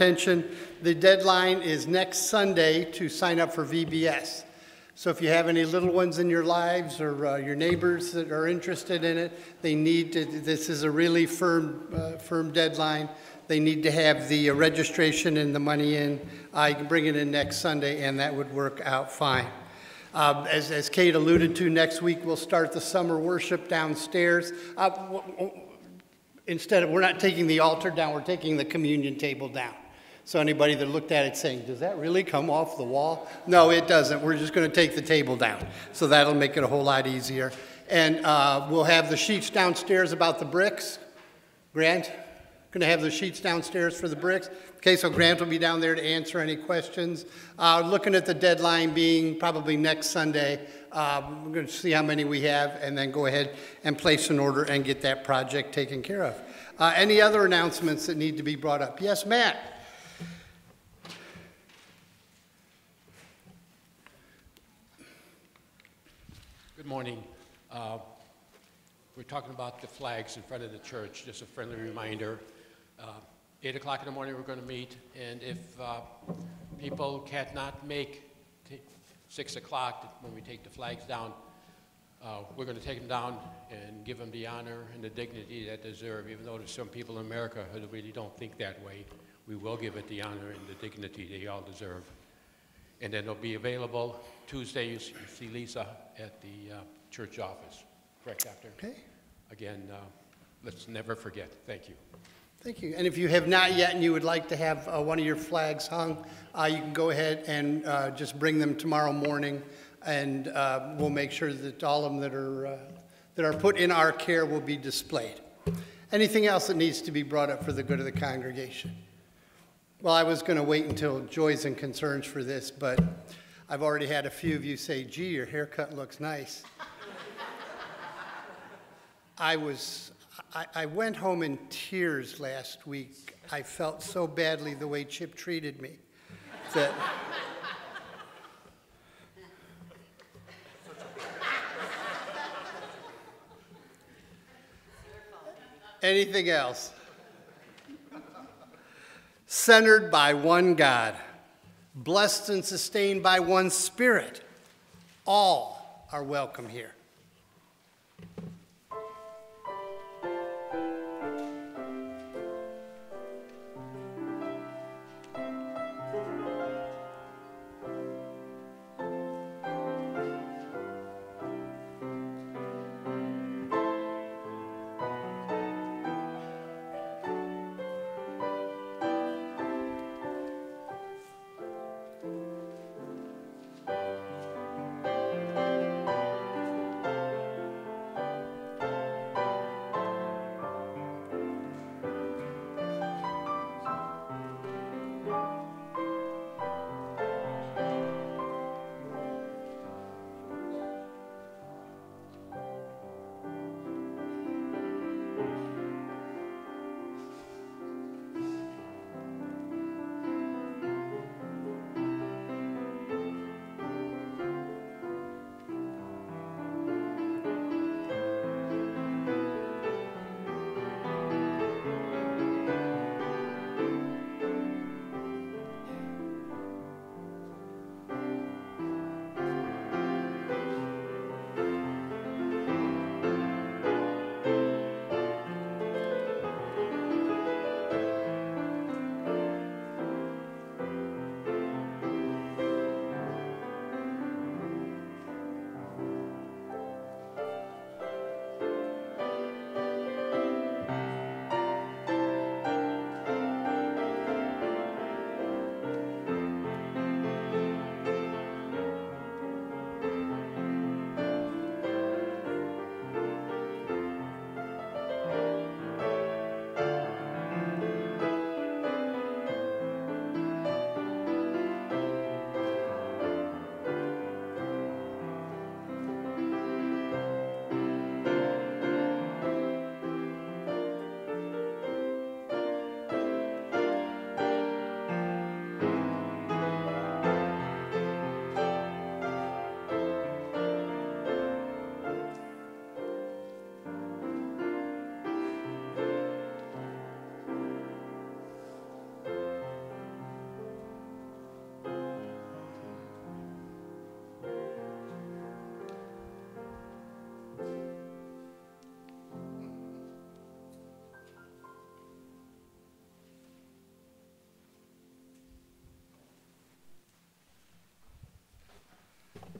attention. The deadline is next Sunday to sign up for VBS. So if you have any little ones in your lives or your neighbors that are interested in it, they need to, this is a really firm deadline. They need to have the registration and the money in. You can bring it in next Sunday and that would work out fine. As Kate alluded to, next week we'll start the summer worship downstairs. We're not taking the altar down, we're taking the communion table down. So anybody that looked at it saying, does that really come off the wall? No, it doesn't. We're just going to take the table down. So that'll make it a whole lot easier. And we'll have the sheets downstairs about the bricks. Grant, going to have the sheets downstairs for the bricks. Okay, so Grant will be down there to answer any questions. Looking at the deadline being probably next Sunday, we're going to see how many we have and then go ahead and place an order and get that project taken care of. Any other announcements that need to be brought up? Yes, Matt. Good morning. We're talking about the flags in front of the church. Just a friendly reminder. 8 o'clock in the morning we're going to meet, and if people cannot make 6 o'clock when we take the flags down, we're going to take them down and give them the honor and the dignity that they deserve. Even though there's some people in America who really don't think that way, we will give it the honor and the dignity they all deserve. And then they'll be available Tuesday. You see Lisa at the church office. Correct, Doctor? Okay. Again, let's never forget. Thank you. Thank you. And if you have not yet and you would like to have one of your flags hung, you can go ahead and just bring them tomorrow morning, and we'll make sure that all of them that are put in our care will be displayed. Anything else that needs to be brought up for the good of the congregation? Well, I was going to wait until joys and concerns for this, but I've already had a few of you say, gee, your haircut looks nice. I went home in tears last week. I felt so badly the way Chip treated me that anything else? Centered by one God, blessed and sustained by one Spirit, all are welcome here.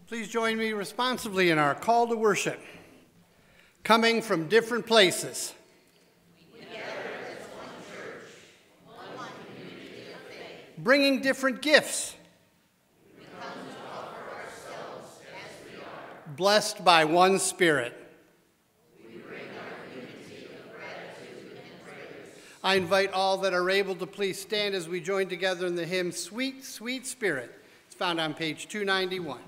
Please join me responsibly in our call to worship. Coming from different places. We gather as one church, one community of faith. Bringing different gifts. We come to offer ourselves as we are. Blessed by one Spirit. We bring our unity of gratitude and praise. I invite all that are able to please stand as we join together in the hymn, Sweet, Sweet Spirit. It's found on page 291.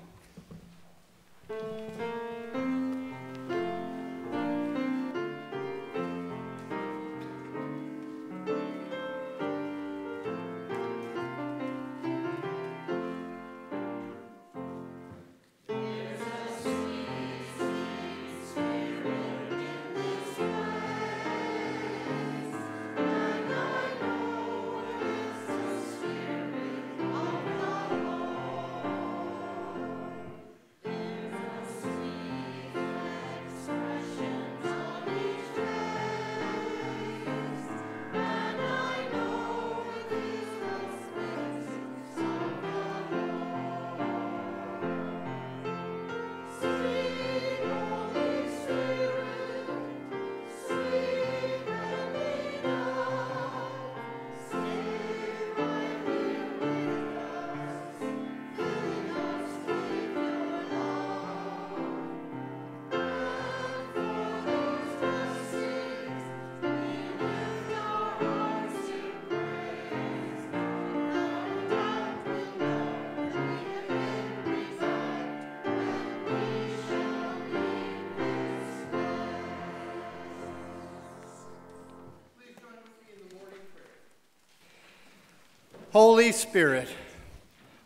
Holy Spirit,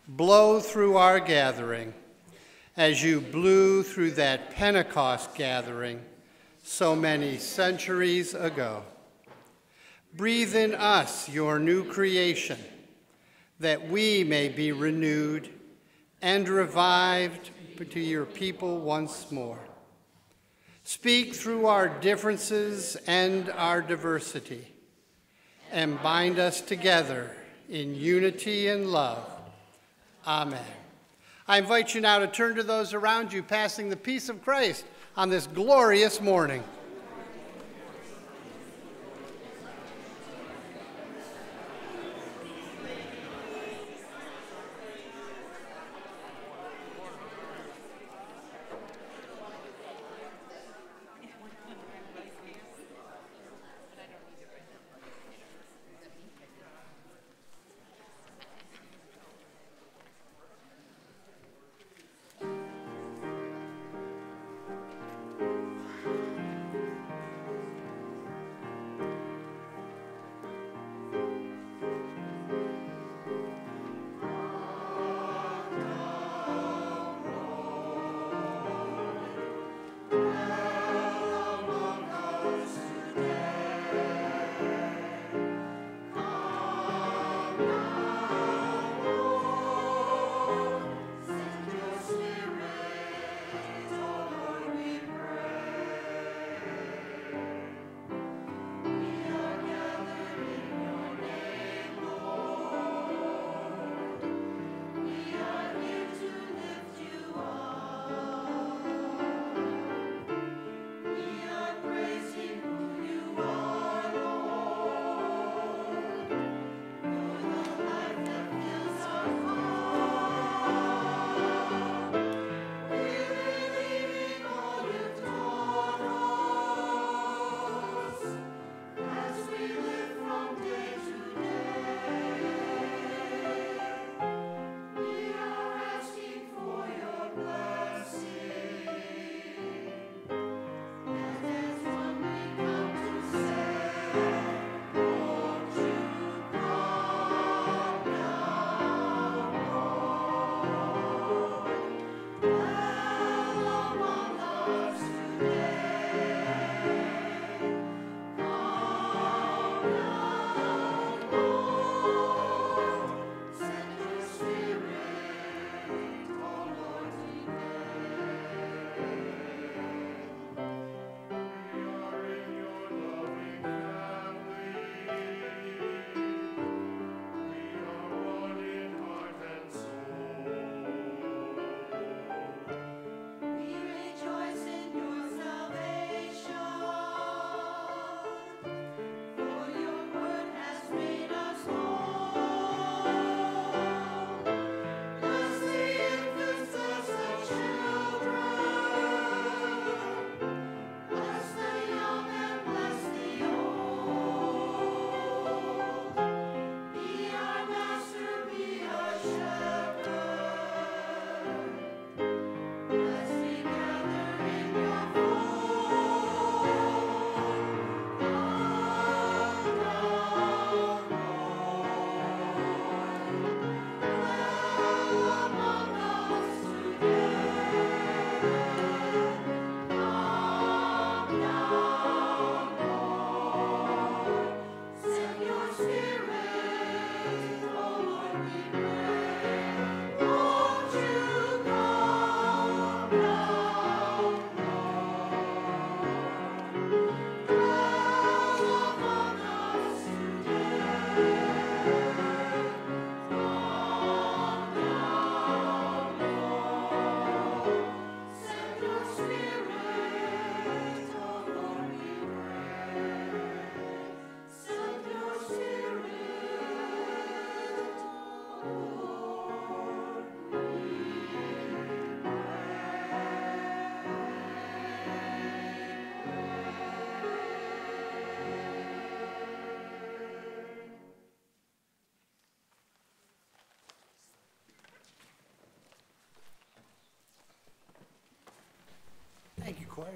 blow through our gathering as you blew through that Pentecost gathering so many centuries ago. Breathe in us your new creation, that we may be renewed and revived to your people once more. Speak through our differences and our diversity, and bind us together in unity and love. Amen. I invite you now to turn to those around you, passing the peace of Christ on this glorious morning.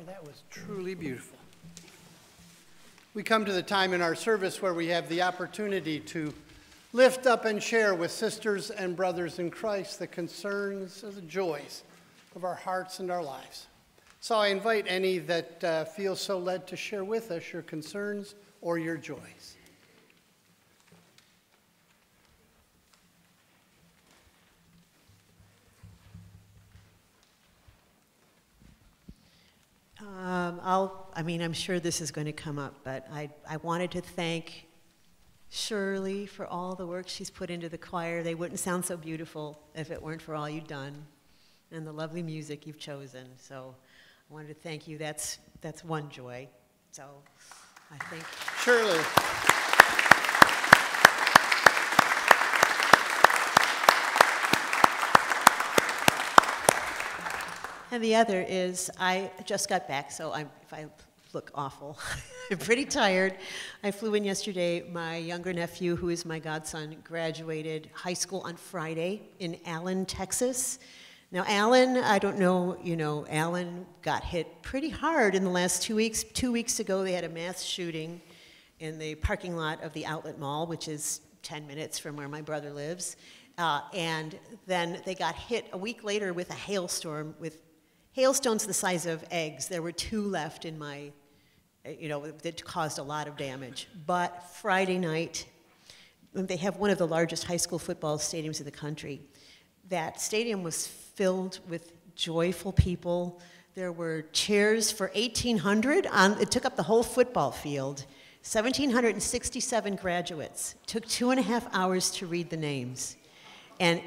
That was truly beautiful. We come to the time in our service where we have the opportunity to lift up and share with sisters and brothers in Christ the concerns or the joys of our hearts and our lives. So I invite any that feel so led to share with us your concerns or your joys. I'm sure this is going to come up, but I wanted to thank Shirley for all the work she's put into the choir. They wouldn't sound so beautiful if it weren't for all you've done and the lovely music you've chosen. So I wanted to thank you. That's one joy. So I think Shirley. And the other is, I just got back, so if I look awful, I'm pretty tired. I flew in yesterday. My younger nephew, who is my godson, graduated high school on Friday in Allen, Texas. Now, Allen, I don't know, Allen got hit pretty hard in the last 2 weeks. 2 weeks ago, they had a mass shooting in the parking lot of the Outlet Mall, which is 10 minutes from where my brother lives. And then they got hit a week later with a hailstorm with hailstones the size of eggs. There were 2 left in my, that caused a lot of damage. But Friday night, they have one of the largest high school football stadiums in the country. That stadium was filled with joyful people. There were chairs for 1,800. It took up the whole football field. 1,767 graduates. It took 2.5 hours to read the names. And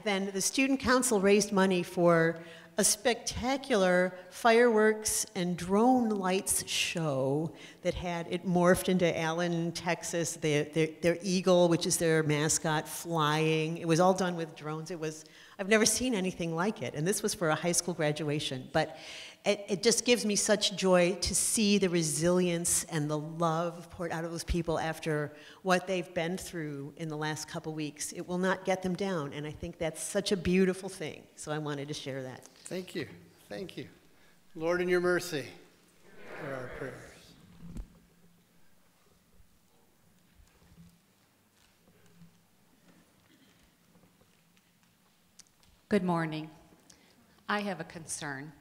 then the student council raised money for a spectacular fireworks and drone lights show that it morphed into Allen, Texas, their eagle, which is their mascot, flying. It was all done with drones. I've never seen anything like it, and this was for a high school graduation. But it just gives me such joy to see the resilience and the love poured out of those people after what they've been through in the last couple weeks. It will not get them down, and I think that's such a beautiful thing. So I wanted to share that. Thank you. Thank you. Lord, in your mercy, hear our prayers. Good morning. I have a concern.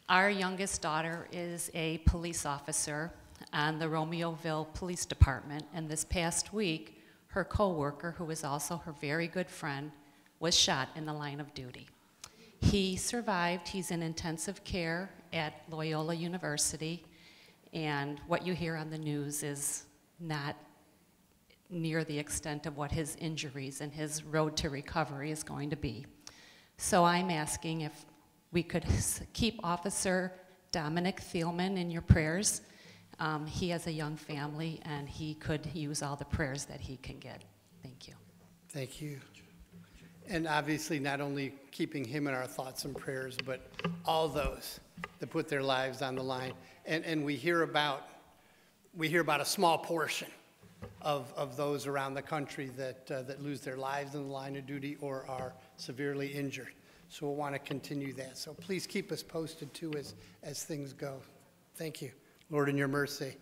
Our youngest daughter is a police officer on the Romeoville Police Department, and this past week, her coworker, who is also her very good friend, was shot in the line of duty. He survived. He's in intensive care at Loyola University, and what you hear on the news is not near the extent of what his injuries and his road to recovery is going to be. So I'm asking if we could keep Officer Dominic Thielman in your prayers. He has a young family, and he could use all the prayers that he can get. Thank you. Thank you. And obviously not only keeping him in our thoughts and prayers, but all those that put their lives on the line. And we hear about a small portion of those around the country that lose their lives in the line of duty or are severely injured. So we'll want to continue that. So please keep us posted too as things go. Thank you. Lord, in your mercy,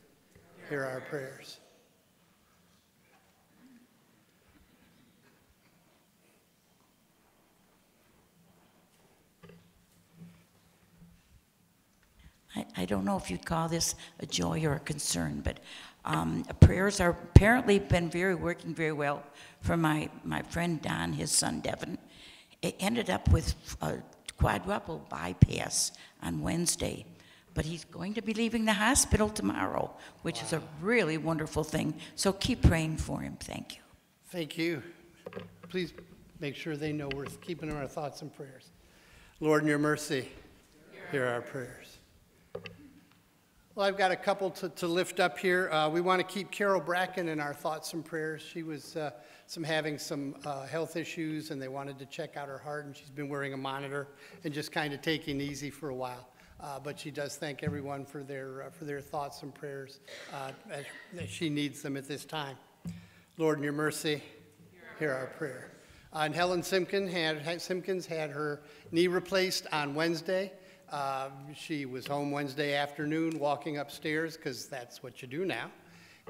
hear our prayers. I don't know if you'd call this a joy or a concern, but prayers are apparently been working very well for my friend Don, his son Devin. It ended up with a quadruple bypass on Wednesday, but he's going to be leaving the hospital tomorrow, which is a really wonderful thing. So keep praying for him. Thank you. Thank you. Please make sure they know we're keeping them in our thoughts and prayers. Lord, in your mercy, hear our prayers. Well, I've got a couple to lift up here. We want to keep Carol Bracken in our thoughts and prayers. She was having some health issues, and they wanted to check out her heart, and she's been wearing a monitor and just kind of taking it easy for a while. But she does thank everyone for their thoughts and prayers. She needs them at this time. Lord, in your mercy, hear our prayer. And Helen Simpkins had her knee replaced on Wednesday. She was home Wednesday afternoon, walking upstairs, because that's what you do now.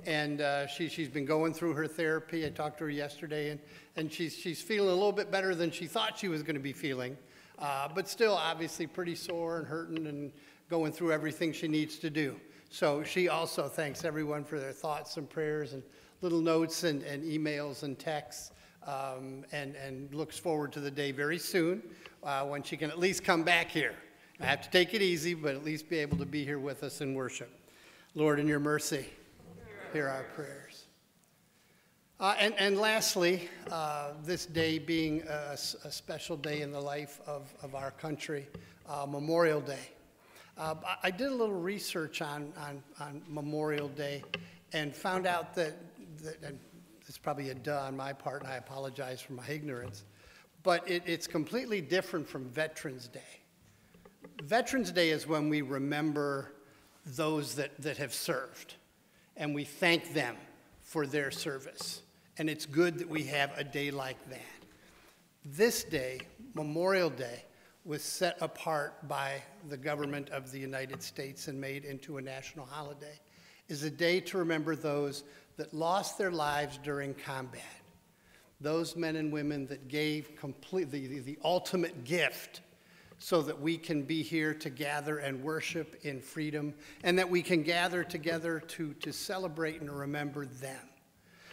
And she's been going through her therapy. I talked to her yesterday, and she's feeling a little bit better than she thought she was going to be feeling, but still obviously pretty sore and hurting and going through everything she needs to do. So she also thanks everyone for their thoughts and prayers and little notes and emails and texts, and looks forward to the day very soon when she can at least come back here. I have to take it easy, but at least be able to be here with us in worship. Lord, in your mercy, hear our prayers. And lastly, this day being a special day in the life of our country, Memorial Day. I did a little research on Memorial Day and found out that and it's probably a duh on my part, and I apologize for my ignorance, but it's completely different from Veterans Day. Veterans Day is when we remember those that have served, and we thank them for their service. And it's good that we have a day like that. This day, Memorial Day, was set apart by the government of the United States and made into a national holiday, is a day to remember those that lost their lives during combat. Those men and women that gave completely the ultimate gift so that we can be here to gather and worship in freedom, and that we can gather together to celebrate and remember them.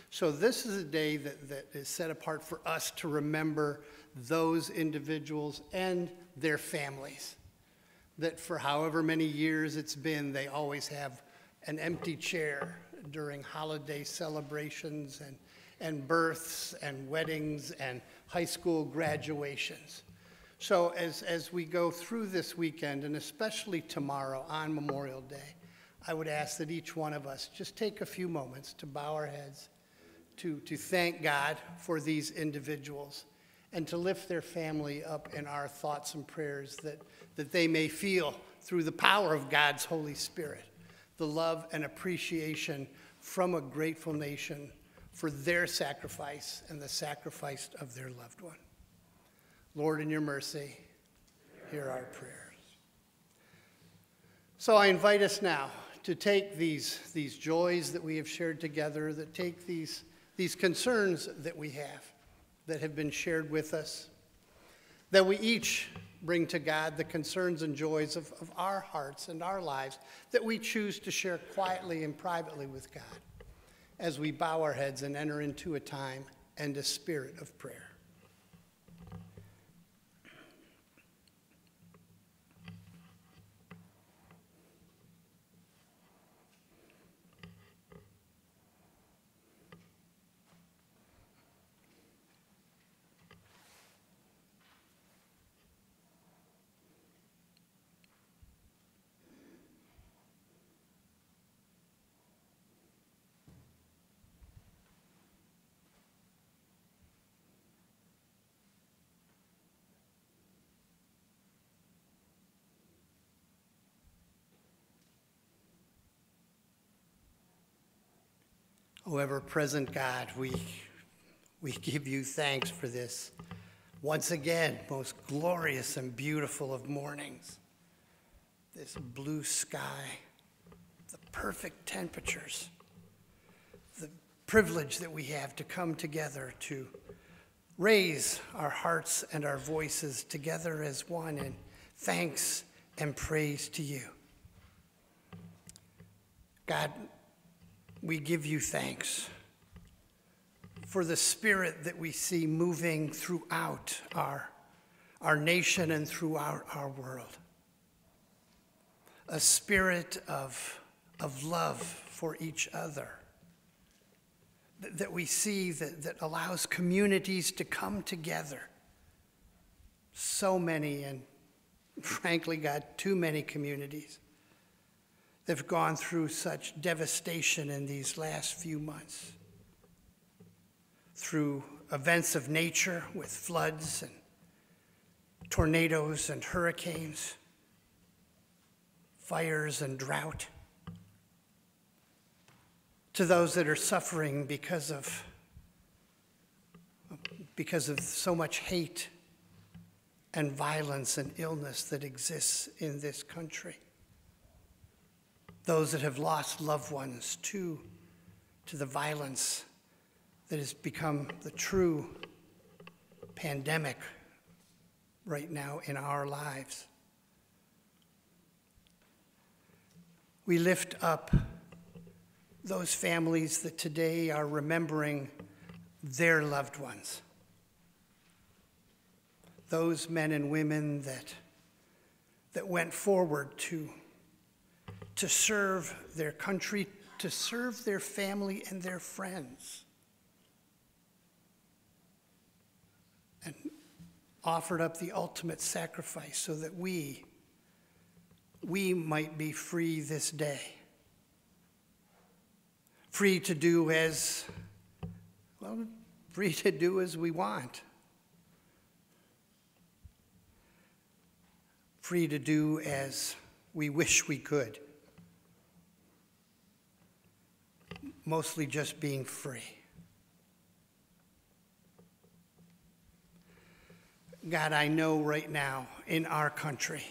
So this is a day that is set apart for us to remember those individuals and their families, that for however many years it's been, they always have an empty chair during holiday celebrations and births and weddings and high school graduations. So as we go through this weekend, and especially tomorrow on Memorial Day, I would ask that each one of us just take a few moments to bow our heads, to thank God for these individuals, and to lift their family up in our thoughts and prayers, that they may feel through the power of God's Holy Spirit the love and appreciation from a grateful nation for their sacrifice and the sacrifice of their loved one. Lord, in your mercy, hear our prayers. So I invite us now to take these joys that we have shared together, that take these concerns that we have that have been shared with us, that we each bring to God the concerns and joys of our hearts and our lives that we choose to share quietly and privately with God as we bow our heads and enter into a time and a spirit of prayer. O ever-present God, we give you thanks for this, once again, most glorious and beautiful of mornings. This blue sky, the perfect temperatures, the privilege that we have to come together to raise our hearts and our voices together as one in thanks and praise to you. God, we give you thanks for the spirit that we see moving throughout our nation and throughout our world. A spirit of love for each other that we see that allows communities to come together. So many, and frankly, God, too many communities that have gone through such devastation in these last few months, through events of nature with floods and tornadoes and hurricanes, fires and drought, to those that are suffering because of so much hate and violence and illness that exists in this country. Those that have lost loved ones to the violence that has become the true pandemic right now in our lives. We lift up those families that today are remembering their loved ones. Those men and women that went forward to serve their country, to serve their family and their friends, and offered up the ultimate sacrifice so that we might be free this day. Free to do as we want. Free to do as we wish we could. Mostly just being free. God, I know right now in our country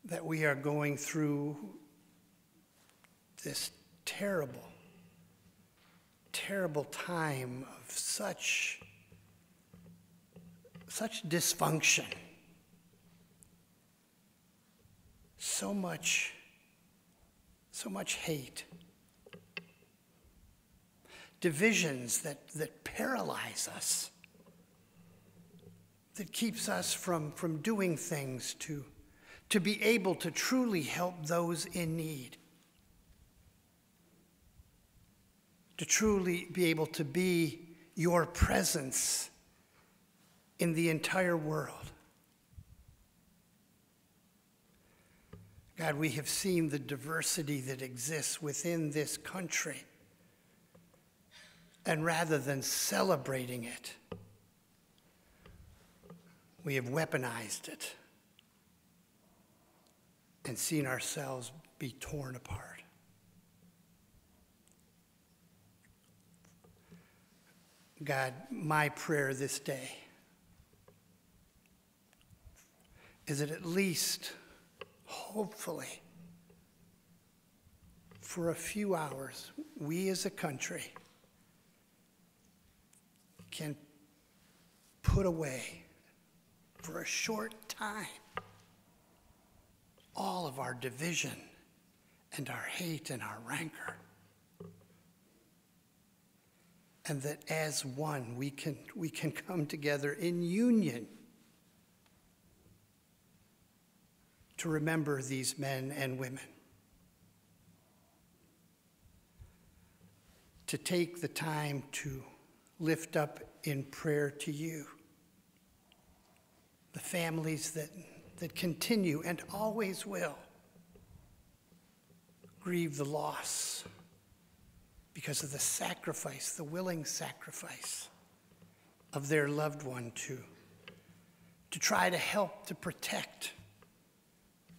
that we are going through this terrible, terrible time of such dysfunction, so much hate, divisions that paralyze us, that keeps us from doing things to be able to truly help those in need, to truly be able to be your presence in the entire world. God, we have seen the diversity that exists within this country, and rather than celebrating it, we have weaponized it and seen ourselves be torn apart. God, my prayer this day is that at least, hopefully, for a few hours, we as a country can put away for a short time all of our division and our hate and our rancor. And that as one, we can come together in union to remember these men and women. To take the time to lift up in prayer to you the families that continue and always will grieve the loss because of the sacrifice, the willing sacrifice of their loved one to try to help to protect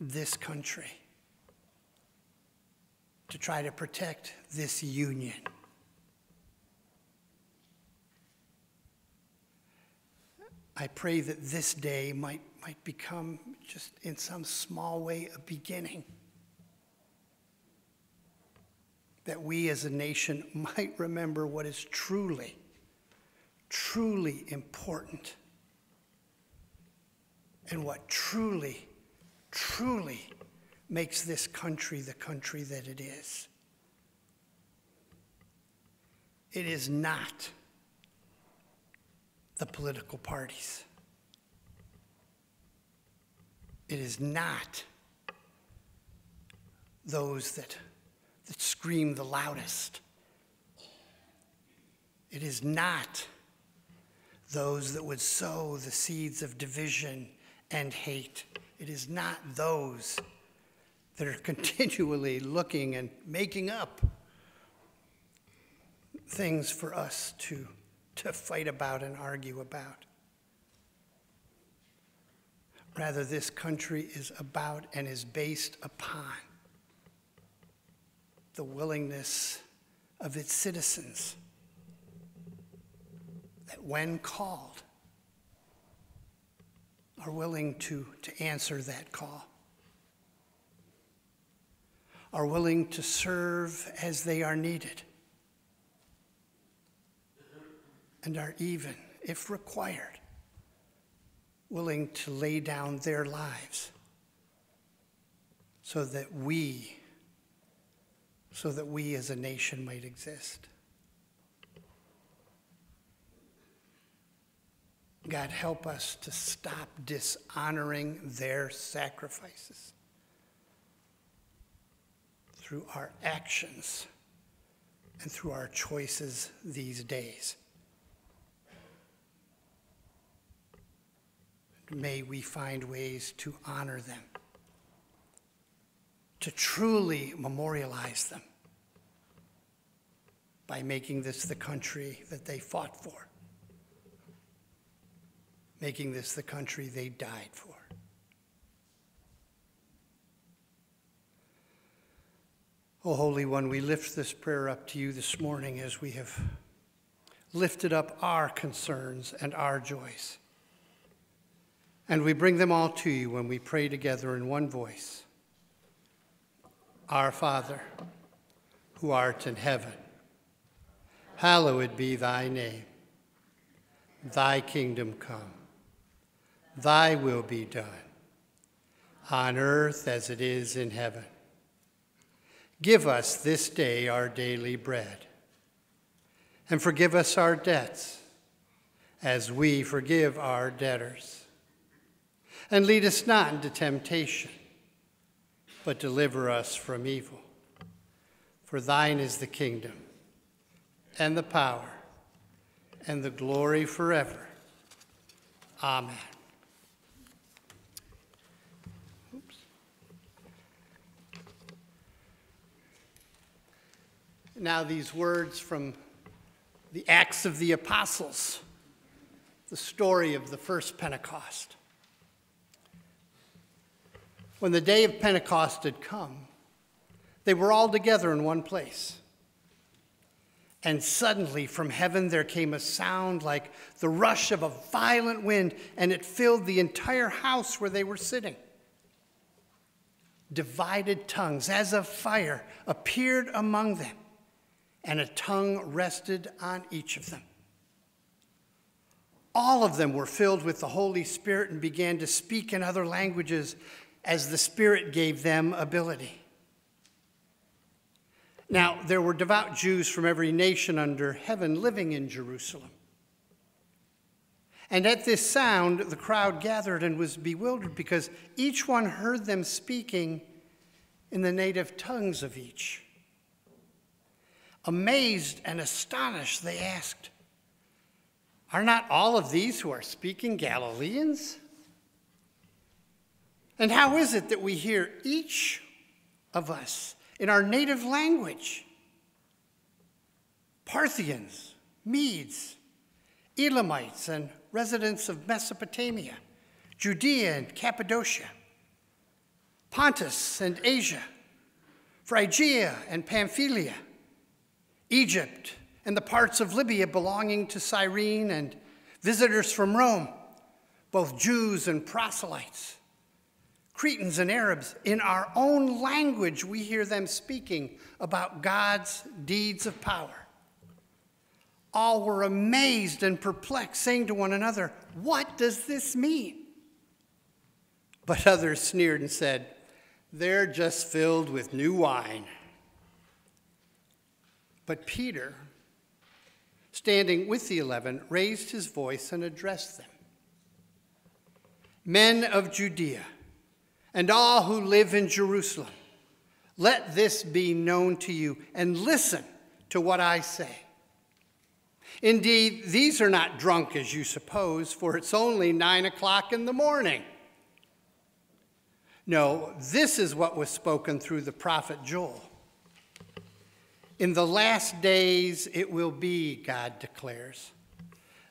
this country, to try to protect this union. I pray that this day might become, just in some small way, a beginning. That we as a nation might remember what is truly, truly important, and what truly, truly makes this country the country that it is. It is not the political parties. It is not those that scream the loudest. It is not those that would sow the seeds of division and hate. It is not those that are continually looking and making up things for us to fight about and argue about. Rather, this country is about and is based upon the willingness of its citizens that when called are willing to answer that call, are willing to serve as they are needed, and are even, if required, willing to lay down their lives so that we as a nation might exist. God, help us to stop dishonoring their sacrifices through our actions and through our choices these days. May we find ways to honor them, to truly memorialize them by making this the country that they fought for, making this the country they died for. Oh, Holy One, we lift this prayer up to you this morning as we have lifted up our concerns and our joys. And we bring them all to you when we pray together in one voice. Our Father, who art in heaven, hallowed be thy name. Thy kingdom come. Thy will be done, on earth as it is in heaven. Give us this day our daily bread, and forgive us our debts, as we forgive our debtors. And lead us not into temptation, but deliver us from evil. For thine is the kingdom, and the power, and the glory forever. Amen. Now these words from the Acts of the Apostles, the story of the first Pentecost. When the day of Pentecost had come, they were all together in one place. And suddenly from heaven there came a sound like the rush of a violent wind, and it filled the entire house where they were sitting. Divided tongues, as of fire, appeared among them, and a tongue rested on each of them. All of them were filled with the Holy Spirit and began to speak in other languages as the Spirit gave them ability. Now, there were devout Jews from every nation under heaven living in Jerusalem. And at this sound, the crowd gathered and was bewildered because each one heard them speaking in the native tongues of each. Amazed and astonished, they asked, "Are not all of these who are speaking Galileans? And how is it that we hear each of us in our native language? Parthians, Medes, Elamites, and residents of Mesopotamia, Judea and Cappadocia, Pontus and Asia, Phrygia and Pamphylia, Egypt and the parts of Libya belonging to Cyrene, and visitors from Rome, both Jews and proselytes, Cretans and Arabs. In our own language we hear them speaking about God's deeds of power." All were amazed and perplexed, saying to one another, "What does this mean?" But others sneered and said, "They're just filled with new wine." But Peter, standing with the 11, raised his voice and addressed them. "Men of Judea, and all who live in Jerusalem, let this be known to you, and listen to what I say. Indeed, these are not drunk as you suppose, for it's only 9 o'clock in the morning. No, this is what was spoken through the prophet Joel. In the last days it will be, God declares,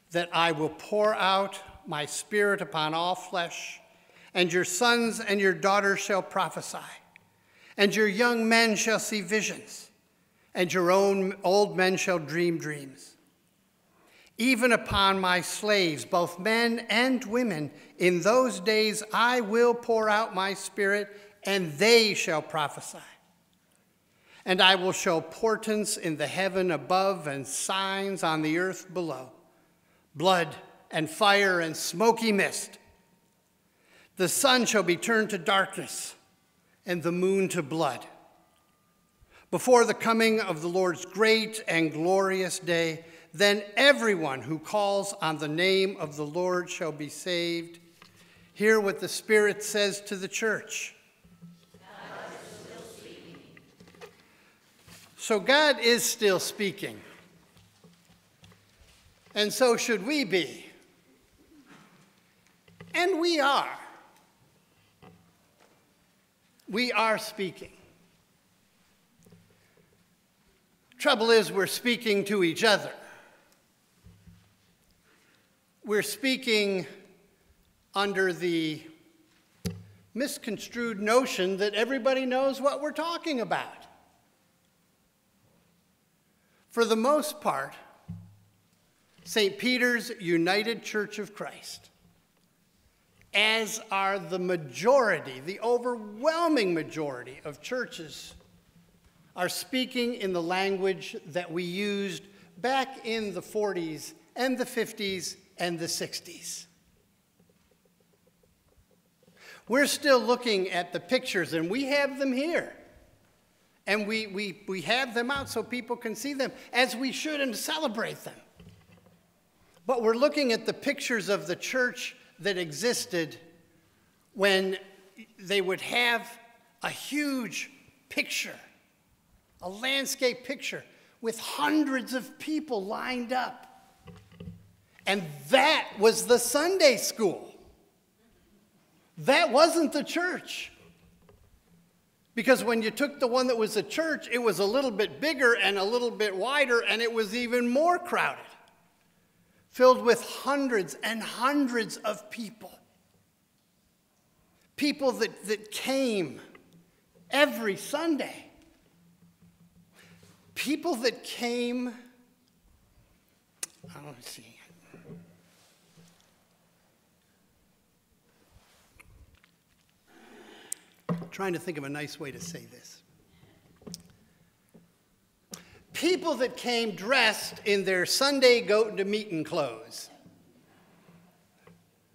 that I will pour out my Spirit upon all flesh, and your sons and your daughters shall prophesy, and your young men shall see visions, and your own old men shall dream dreams. even upon my slaves, both men and women. In those days I will pour out my Spirit, and they shall prophesy. And I will show portents in the heaven above and signs on the earth below, blood and fire and smoky mist. The sun shall be turned to darkness and the moon to blood, before the coming of the Lord's great and glorious day. Then everyone who calls on the name of the Lord shall be saved. Hear what the Spirit says to the church. So God is still speaking. And so should we be. And we are. We are speaking. Trouble is, we're speaking to each other. We're speaking under the misconstrued notion that everybody knows what we're talking about. For the most part, St. Peter's United Church of Christ, as are the majority, the overwhelming majority of churches, are speaking in the language that we used back in the 40s and the 50s and the 60s. We're still looking at the pictures, and we have them here. And we have them out so people can see them, as we should, and celebrate them. But we're looking at the pictures of the church that existed when they would have a huge picture, a landscape picture with hundreds of people lined up. And that was the Sunday school. That wasn't the church. Because when you took the one that was a church, it was a little bit bigger and a little bit wider, and it was even more crowded, filled with hundreds and hundreds of people. People that came every Sunday. People that came, let's see. Trying to think of a nice way to say this. People that came dressed in their Sunday go-to-meeting clothes.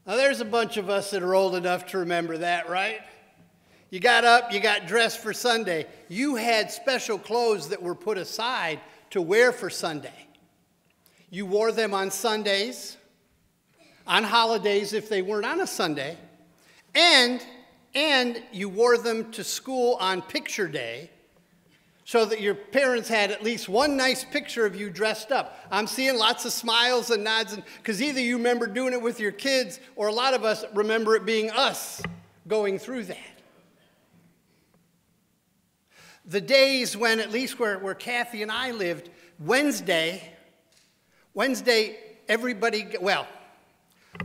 Now, there's a bunch of us that are old enough to remember that, right? You got up, you got dressed for Sunday. You had special clothes that were put aside to wear for Sunday. You wore them on Sundays, on holidays if they weren't on a Sunday, and you wore them to school on picture day so that your parents had at least one nice picture of you dressed up. I'm seeing lots of smiles and nods, because either you remember doing it with your kids, or a lot of us remember it being us going through that. The days when, at least where Kathy and I lived, Wednesday, Wednesday,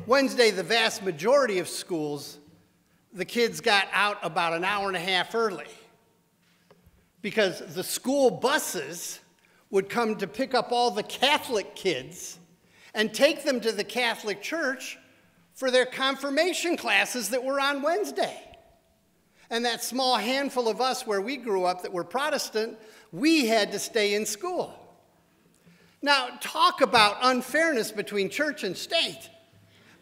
the vast majority of schools, the kids got out about an hour and a half early, because the school buses would come to pick up all the Catholic kids and take them to the Catholic church for their confirmation classes that were on Wednesday. And that small handful of us where we grew up that were Protestant, we had to stay in school. Now, talk about unfairness between church and state.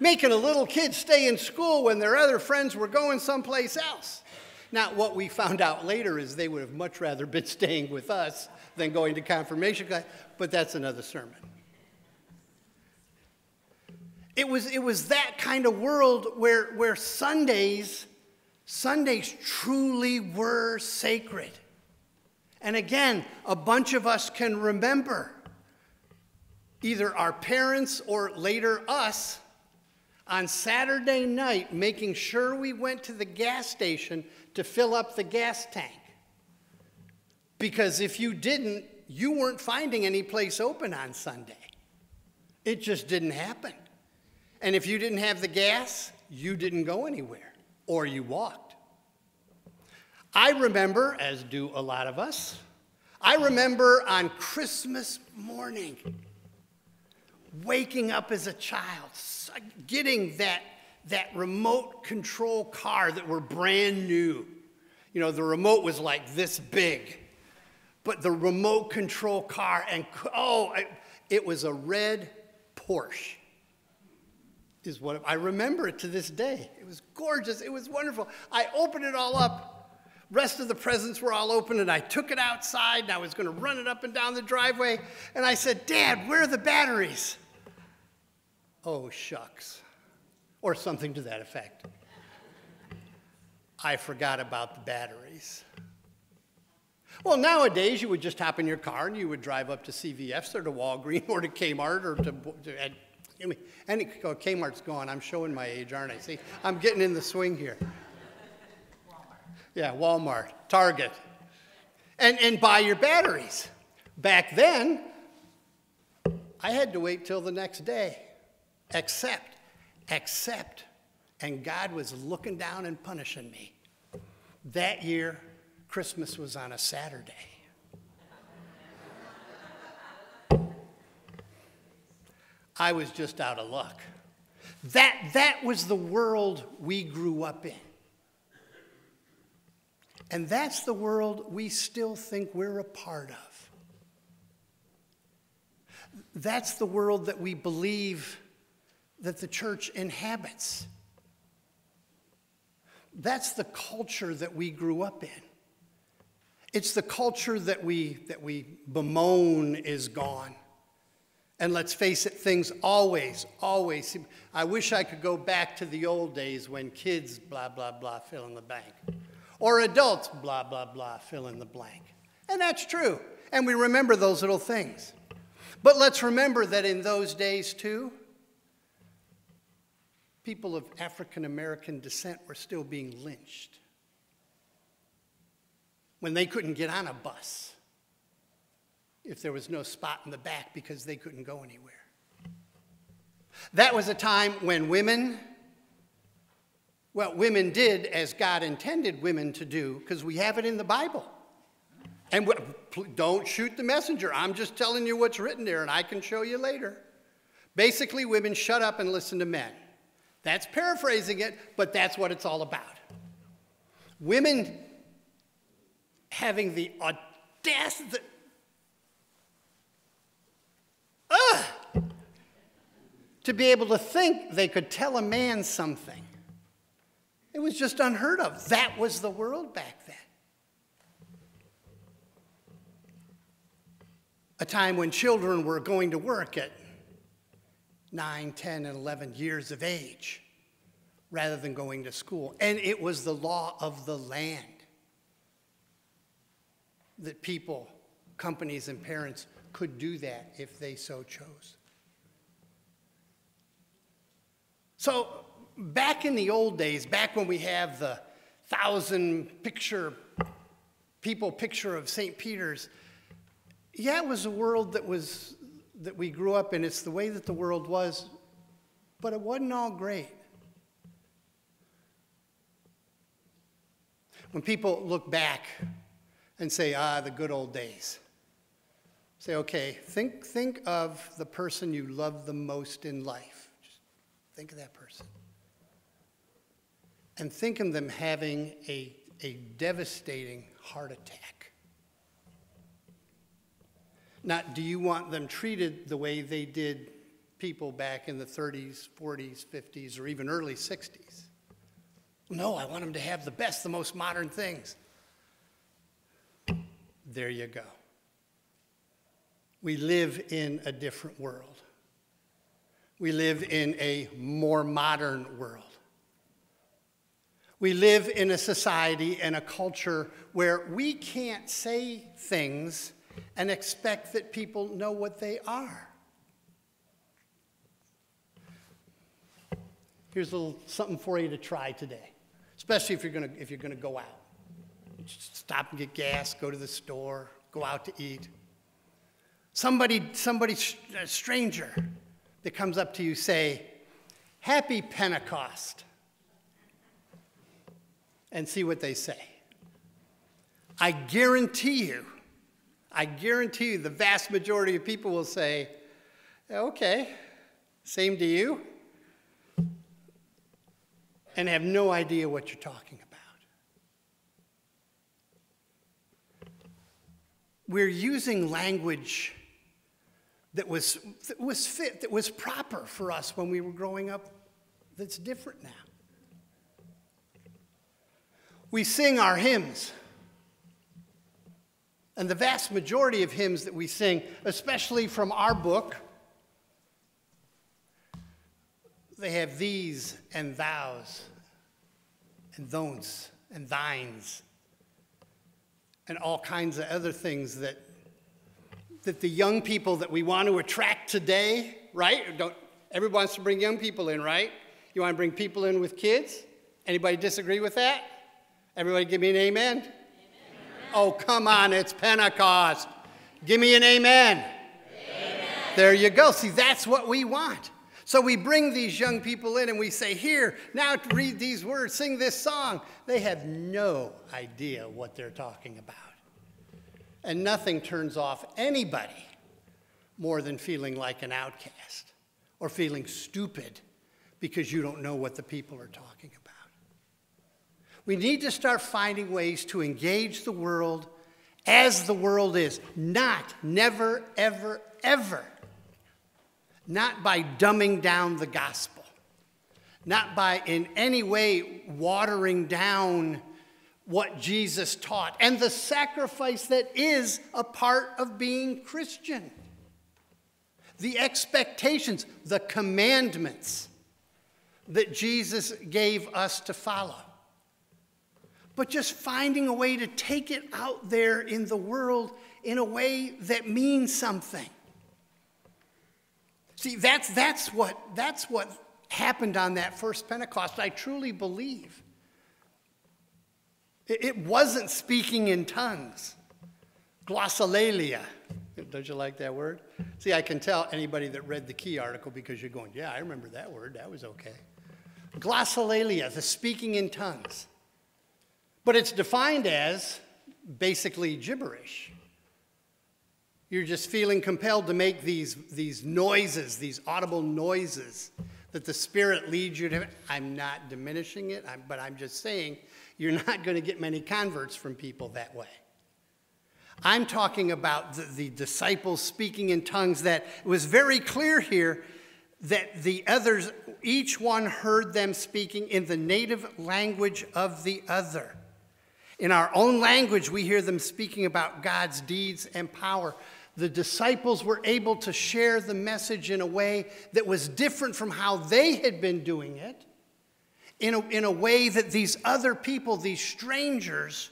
Making a little kid stay in school when their other friends were going someplace else. Now, what we found out later is they would have much rather been staying with us than going to confirmation class, but that's another sermon. It was that kind of world where Sundays truly were sacred. And again, a bunch of us can remember, either our parents or later us, on Saturday night, making sure we went to the gas station to fill up the gas tank. Because if you didn't, you weren't finding any place open on Sunday. It just didn't happen. And if you didn't have the gas, you didn't go anywhere, or you walked. I remember, as do a lot of us, I remember on Christmas morning, waking up as a child, getting that remote control car that were brand new. You know, the remote was like this big, but the remote control car, and it was a red Porsche, is what I remember it to this day. It was gorgeous. It was wonderful. I opened it all up. Rest of the presents were all open, and I took it outside, and I was going to run it up and down the driveway, and I said, "Dad, where are the batteries?" "Oh, shucks," or something to that effect. I forgot about the batteries. Well, nowadays, you would just hop in your car, and you would drive up to CVS or to Walgreens or to Kmart or Kmart's gone. I'm showing my age, aren't I? See, I'm getting in the swing here. Yeah, Walmart, Target, and buy your batteries. Back then, I had to wait till the next day, except, and God was looking down and punishing me. That year, Christmas was on a Saturday. I was just out of luck. That was the world we grew up in. And that's the world we still think we're a part of. That's the world that we believe that the church inhabits. That's the culture that we grew up in. It's the culture that we bemoan is gone. And let's face it, things always seem. I wish I could go back to the old days when kids, blah, blah, blah, fill in the blank. Or adults, blah, blah, blah, fill in the blank. And that's true. And we remember those little things. But let's remember that in those days, too, people of African American descent were still being lynched when they couldn't get on a bus if there was no spot in the back because they couldn't go anywhere. That was a time when women did as God intended women to do, because we have it in the Bible. And don't shoot the messenger. I'm just telling you what's written there, and I can show you later. Basically, women shut up and listen to men. That's paraphrasing it, but that's what it's all about. Women having the audacity to be able to think they could tell a man something. It was just unheard of. That was the world back then. A time when children were going to work at 9, 10, and 11 years of age rather than going to school. And it was the law of the land that people, companies, and parents could do that if they so chose. So back in the old days, back when we have the 1,000-picture picture of St. Peter's, yeah, it was a world that we grew up in. It's the way that the world was, but it wasn't all great. When people look back and say, the good old days, say, okay, think of the person you love the most in life. Just think of that person. And think of them having a devastating heart attack. Now, do you want them treated the way they did people back in the 30s, 40s, 50s, or even early 60s? No, I want them to have the best, the most modern things. There you go. We live in a different world. We live in a more modern world. We live in a society and a culture where we can't say things and expect that people know what they are. Here's a little something for you to try today, especially if you're gonna go out. Just stop and get gas, go to the store, go out to eat. Somebody, a stranger that comes up to you, say, "Happy Pentecost," and see what they say. I guarantee you the vast majority of people will say, Okay, same to you. And have no idea what you're talking about. We're using language that was fit, that was proper for us when we were growing up, that's different now. We sing our hymns. And the vast majority of hymns that we sing, especially from our book, they have these and thous and thon'ts and thines and all kinds of other things that the young people that we want to attract today, right? Everybody wants to bring young people in, right? You want to bring people in with kids? Anybody disagree with that? Everybody give me an amen? Amen. Oh, come on, it's Pentecost. Give me an amen. Amen. There you go. See, that's what we want. So we bring these young people in and we say, here, now to read these words, sing this song. They have no idea what they're talking about. And nothing turns off anybody more than feeling like an outcast or feeling stupid because you don't know what the people are talking about. We need to start finding ways to engage the world as the world is. Never, ever, ever. Not by dumbing down the gospel. Not by in any way watering down what Jesus taught and the sacrifice that is a part of being Christian. The expectations, the commandments that Jesus gave us to follow. But just finding a way to take it out there in the world in a way that means something. See, that's what happened on that first Pentecost, I truly believe. It wasn't speaking in tongues. Glossolalia. Don't you like that word? See, I can tell anybody that read the Key article because you're going, yeah, I remember that word. That was okay. Glossolalia, the speaking in tongues. But it's defined as basically gibberish. You're just feeling compelled to make these noises, these audible noises that the Spirit leads you to. I'm not diminishing it, but I'm just saying you're not going to get many converts from people that way. I'm talking about the disciples speaking in tongues that it was very clear here that the others, each one heard them speaking in the native language of the other. In our own language, we hear them speaking about God's deeds and power. The disciples were able to share the message in a way that was different from how they had been doing it, in a way that these other people, these strangers,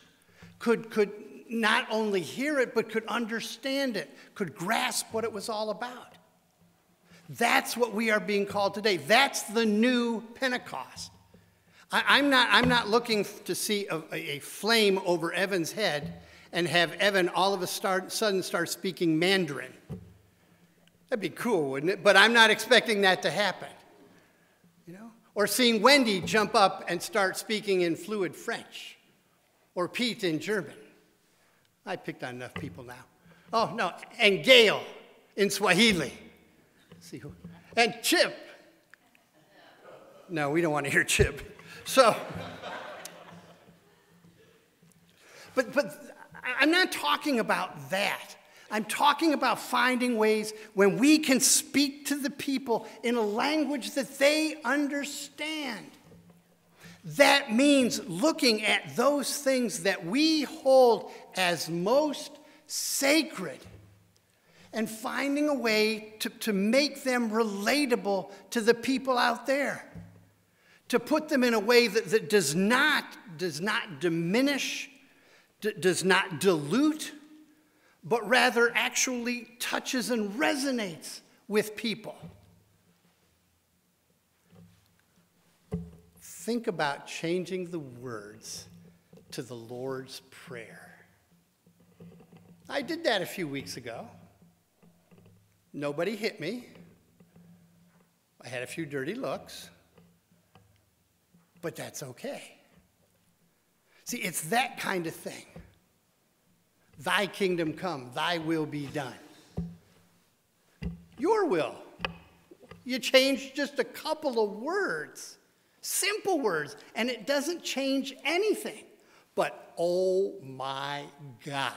could not only hear it, but could understand it, could grasp what it was all about. That's what we are being called today. That's the new Pentecost. I'm not looking to see a flame over Evan's head and have Evan all of a sudden start speaking Mandarin. That'd be cool, wouldn't it? But I'm not expecting that to happen. You know? Or seeing Wendy jump up and start speaking in fluid French. Or Pete in German. I picked on enough people now. Oh, no. And Gail in Swahili. Let's see who. And Chip. No, we don't want to hear Chip. So, but I'm not talking about that. I'm talking about finding ways when we can speak to the people in a language that they understand. That means looking at those things that we hold as most sacred and finding a way to make them relatable to the people out there. To put them in a way that does not diminish, does not dilute, but rather actually touches and resonates with people. Think about changing the words to the Lord's Prayer. I did that a few weeks ago. Nobody hit me. I had a few dirty looks. But that's okay. See, it's that kind of thing. Thy kingdom come, thy will be done. Your will You change just a couple of words, simple words, and it doesn't change anything. But oh my God,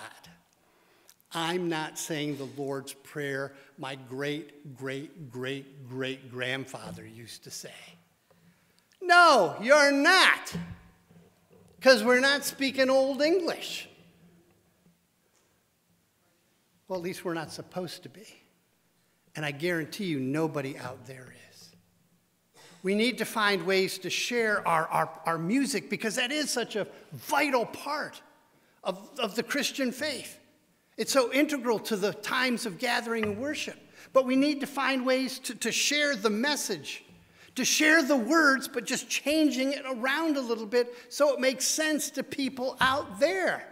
I'm not saying the Lord's Prayer my great-great-great-great-grandfather used to say. No, you're not, because we're not speaking Old English. Well, at least we're not supposed to be. And I guarantee you nobody out there is. We need to find ways to share our music, because that is such a vital part of the Christian faith. It's so integral to the times of gathering and worship. But we need to find ways to share the message, to share the words, but just changing it around a little bit so it makes sense to people out there.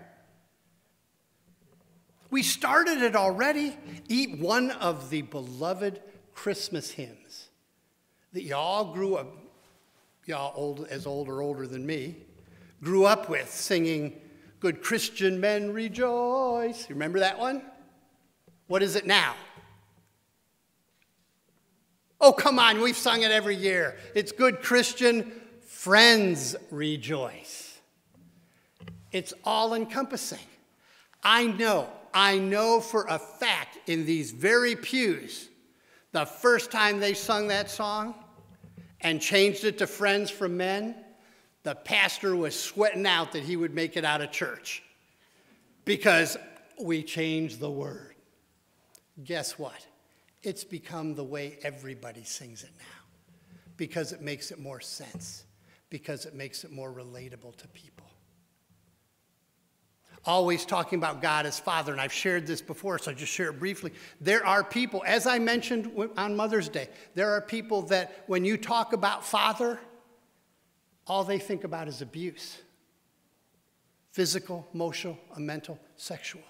We started it already. Eat one of the beloved Christmas hymns that y'all grew up, y'all as old or older than me, grew up with singing, "Good Christian men rejoice." You remember that one? What is it now? Oh, come on, we've sung it every year. It's "Good Christian friends rejoice." It's all-encompassing. I know for a fact in these very pews, the first time they sung that song and changed it to "Friends from Men," the pastor was sweating out that he would make it out of church because we changed the word. Guess what? It's become the way everybody sings it now because it makes it more sense, because it makes it more relatable to people. Always talking about God as Father, and I've shared this before, so I'll just share it briefly. There are people, as I mentioned on Mother's Day, there are people that when you talk about Father, all they think about is abuse. Physical, emotional, mental, sexual.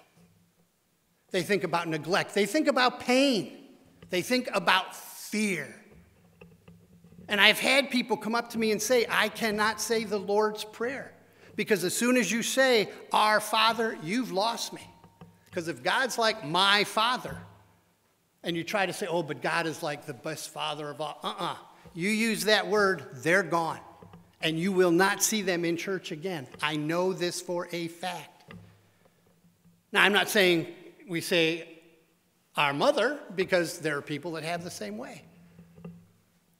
They think about neglect. They think about pain. They think about fear. And I've had people come up to me and say, "I cannot say the Lord's Prayer." Because as soon as you say, "Our Father," you've lost me. Because if God's like my Father, and you try to say, "Oh, but God is like the best Father of all," you use that word, they're gone. And you will not see them in church again. I know this for a fact. Now, I'm not saying we say "Our Mother," because there are people that have the same way.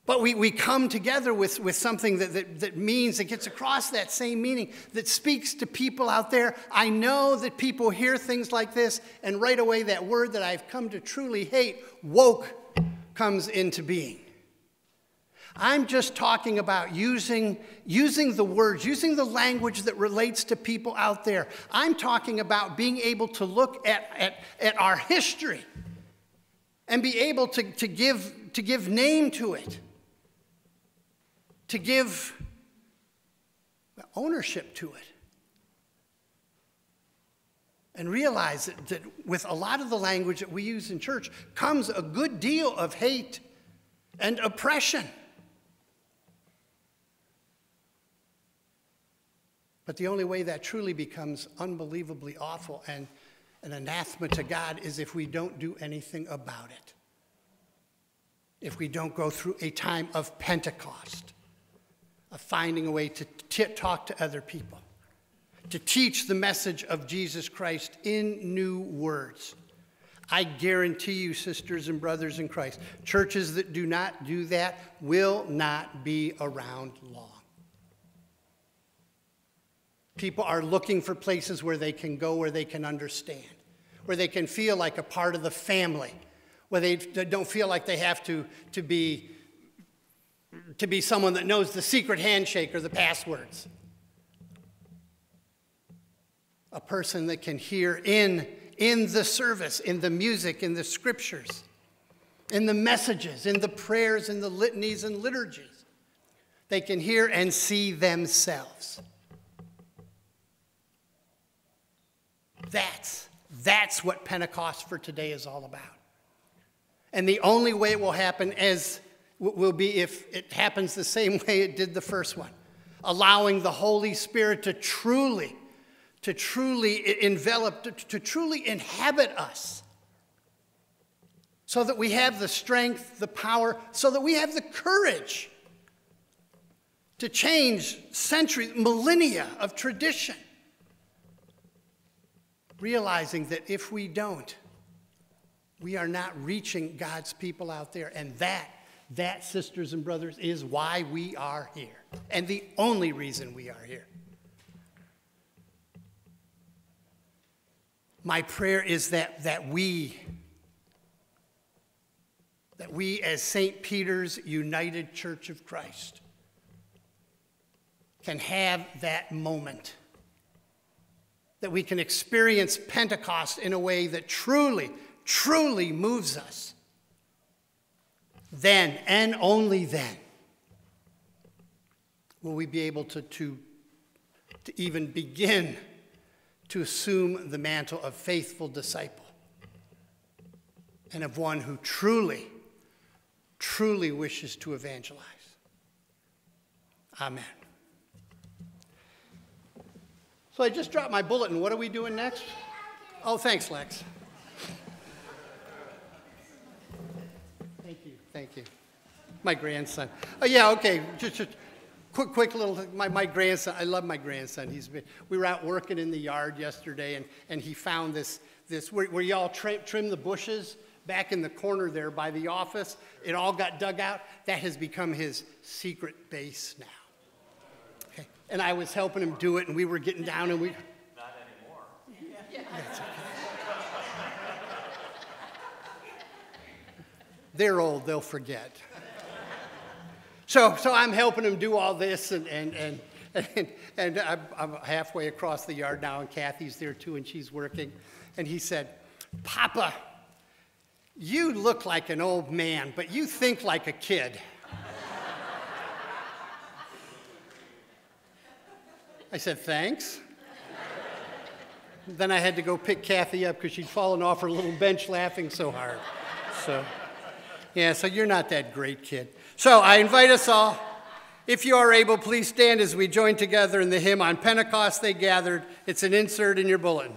But we come together with something that means, that gets across that same meaning, that speaks to people out there. I know that people hear things like this, and right away that word that I've come to truly hate, woke, comes into being. I'm just talking about using the words, using the language that relates to people out there. I'm talking about being able to look at our history and be able to give name to it, to give ownership to it, and realize that with a lot of the language that we use in church comes a good deal of hate and oppression. But the only way that truly becomes unbelievably awful and an anathema to God is if we don't do anything about it. If we don't go through a time of Pentecost, of finding a way to talk to other people, to teach the message of Jesus Christ in new words. I guarantee you, sisters and brothers in Christ, churches that do not do that will not be around long. People are looking for places where they can go, where they can understand, where they can feel like a part of the family, where they don't feel like they have to be someone that knows the secret handshake or the passwords. A person that can hear in the service, in the music, in the scriptures, in the messages, in the prayers, in the litanies and liturgies. They can hear and see themselves. That's what Pentecost for today is all about. And the only way it will happen will be if it happens the same way it did the first one, allowing the Holy Spirit to truly envelop, to truly inhabit us, so that we have the strength, the power, so that we have the courage to change centuries, millennia of tradition. Realizing that if we don't, we are not reaching God's people out there. And that, sisters and brothers, is why we are here. And the only reason we are here. My prayer is that we as St. Peter's United Church of Christ can have that moment, that we can experience Pentecost in a way that truly, truly moves us. Then, and only then, will we be able to even begin to assume the mantle of faithful disciple and of one who truly, truly wishes to evangelize. Amen. So I just dropped my bulletin. What are we doing next? Oh, thanks, Lex. Thank you. My grandson. Oh, yeah, okay. Just quick little, my grandson, I love my grandson. We were out working in the yard yesterday, and he found this where y'all trim the bushes back in the corner there by the office. It all got dug out. That has become his secret base now. Okay. And I was helping him do it, and we were getting down, and we... Not anymore. That's okay. They're old, they'll forget. So I'm helping him do all this, and I'm halfway across the yard now, and Kathy's there too, and she's working. And he said, "Papa, you look like an old man, but you think like a kid." I said, "Thanks." Then I had to go pick Kathy up because she'd fallen off her little bench laughing so hard. So you're not that great, kid. So I invite us all, if you are able, please stand as we join together in the hymn "On Pentecost They Gathered." It's an insert in your bulletin.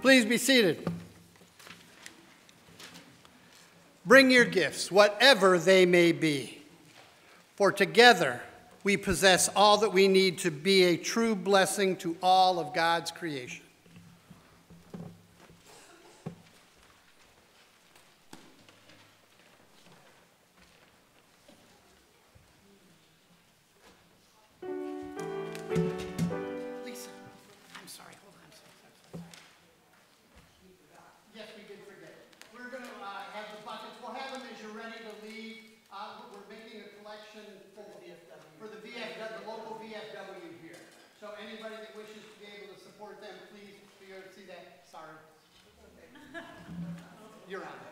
Please be seated. Bring your gifts, whatever they may be, for together we possess all that we need to be a true blessing to all of God's creation. Lisa, I'm sorry, hold on. Yes, we did forget. We're going to have the buckets. We'll have them as you're ready to leave. We're making a collection for the VFW, the local VFW here. So anybody that wishes to be able to support them, please be able to see that. Sorry. You're on.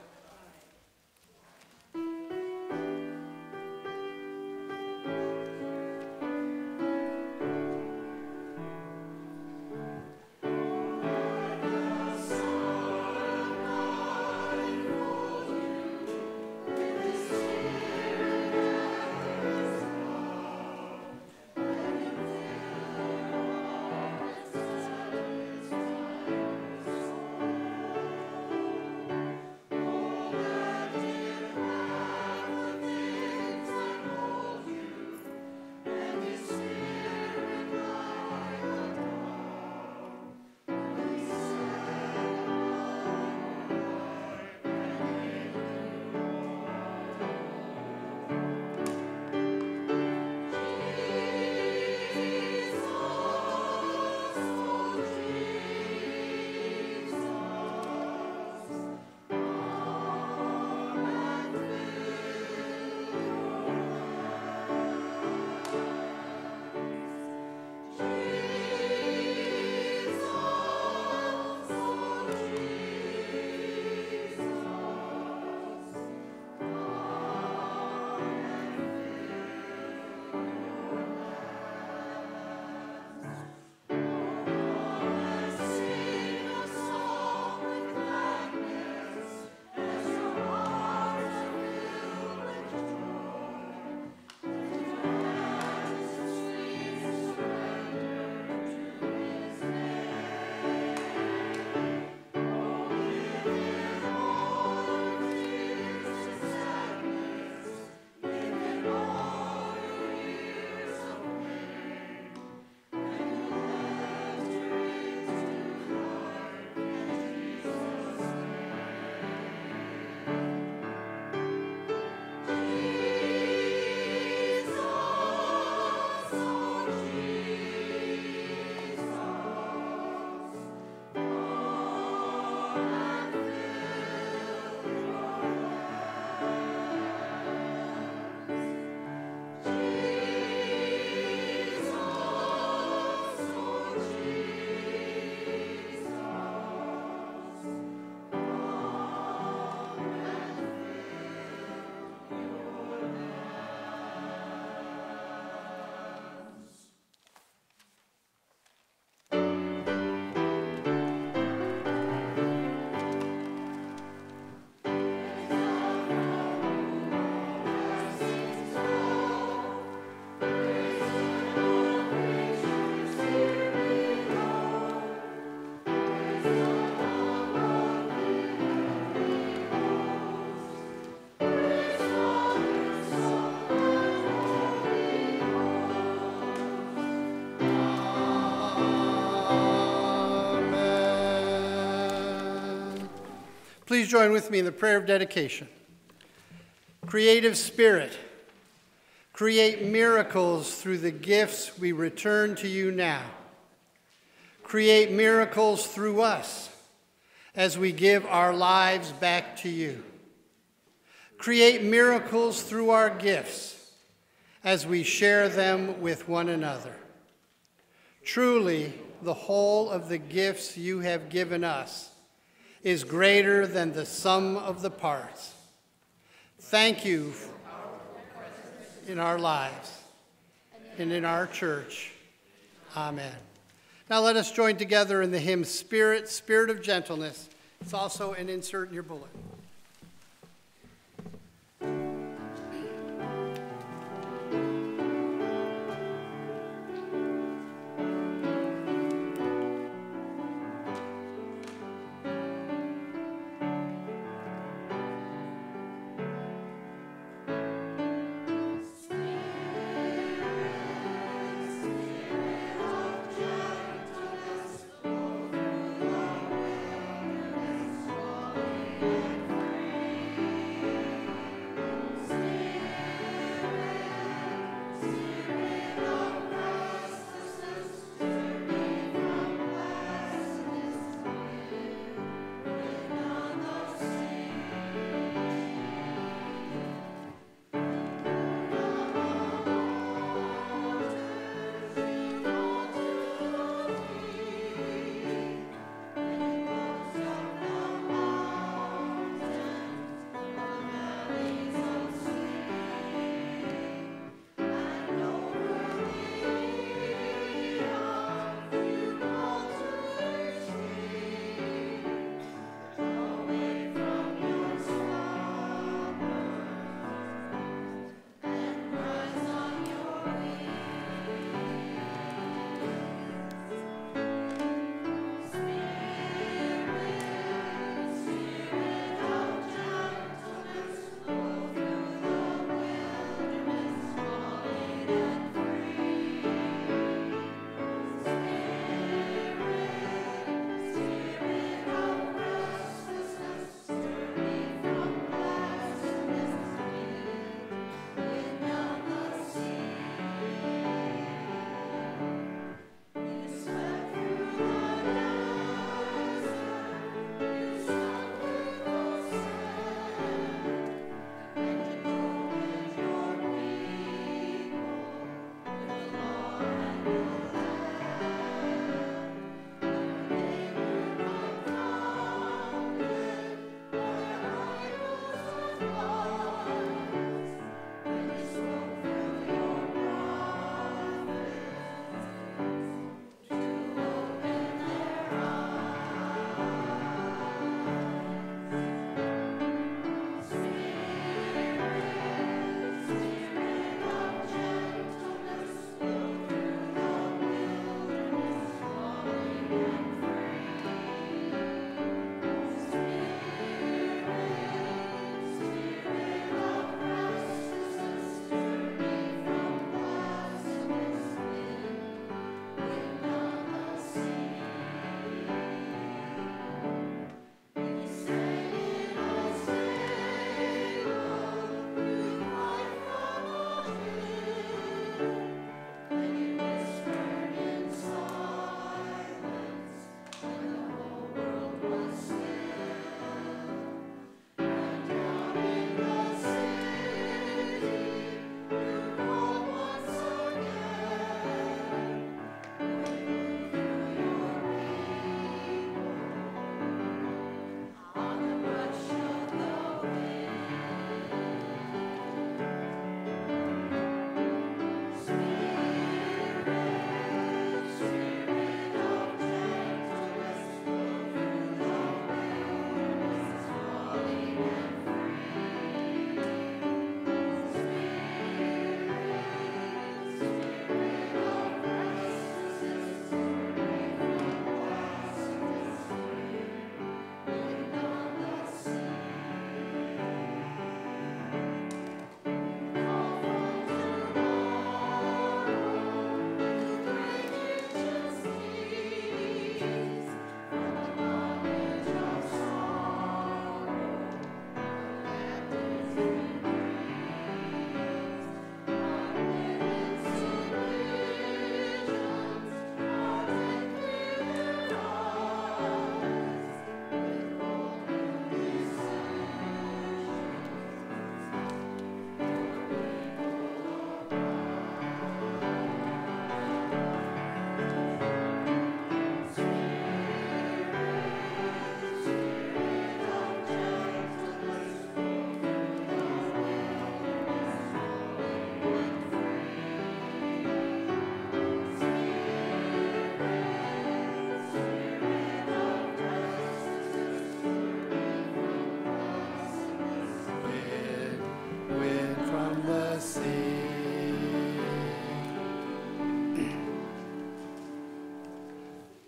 Please join with me in the prayer of dedication. Creative Spirit, create miracles through the gifts we return to you now. Create miracles through us as we give our lives back to you. Create miracles through our gifts as we share them with one another. Truly, the whole of the gifts you have given us is greater than the sum of the parts. Thank you in our lives and in our church. Amen. Now let us join together in the hymn Spirit, Spirit of Gentleness. It's also an insert in your bulletin.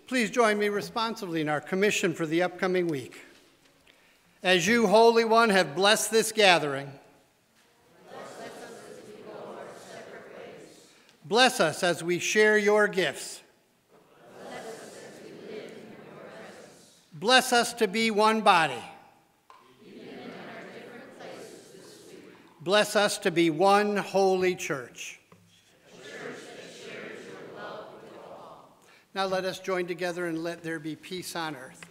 Please join me responsibly in our commission for the upcoming week. As you, Holy One, have blessed this gathering, bless us as we share your gifts. Bless us to be one body. Bless us to be one holy church. Now let us join together and let there be peace on earth.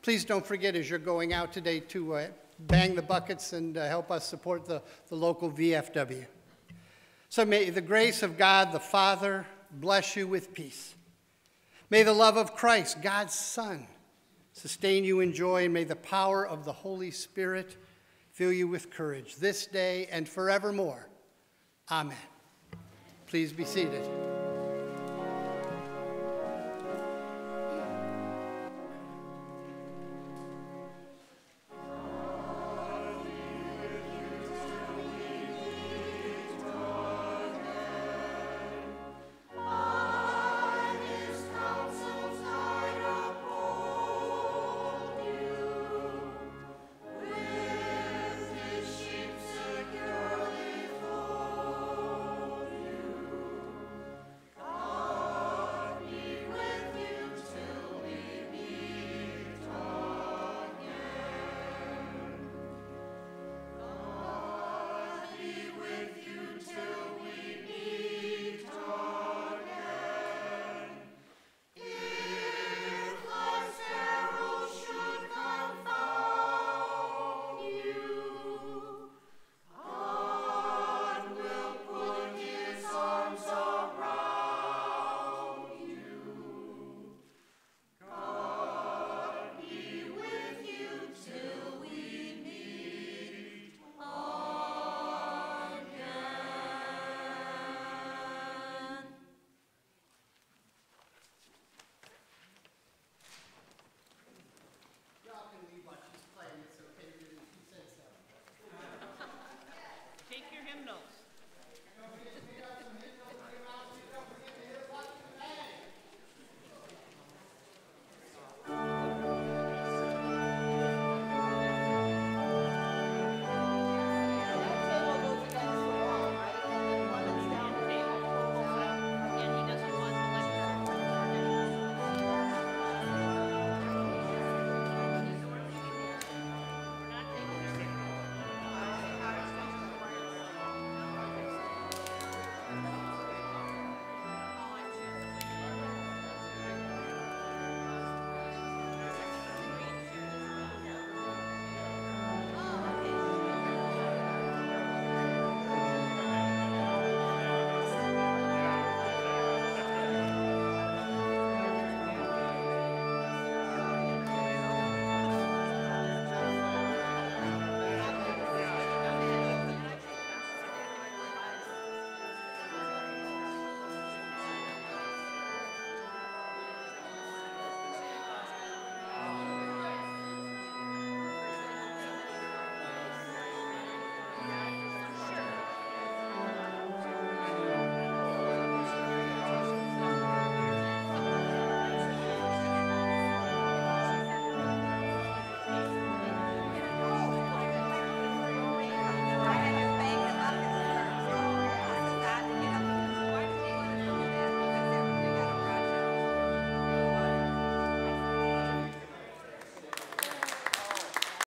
Please don't forget as you're going out today to bang the buckets and help us support the local VFW. So may the grace of God the Father bless you with peace. May the love of Christ, God's Son, sustain you in joy, and may the power of the Holy Spirit fill you with courage this day and forevermore. Amen. Please be seated.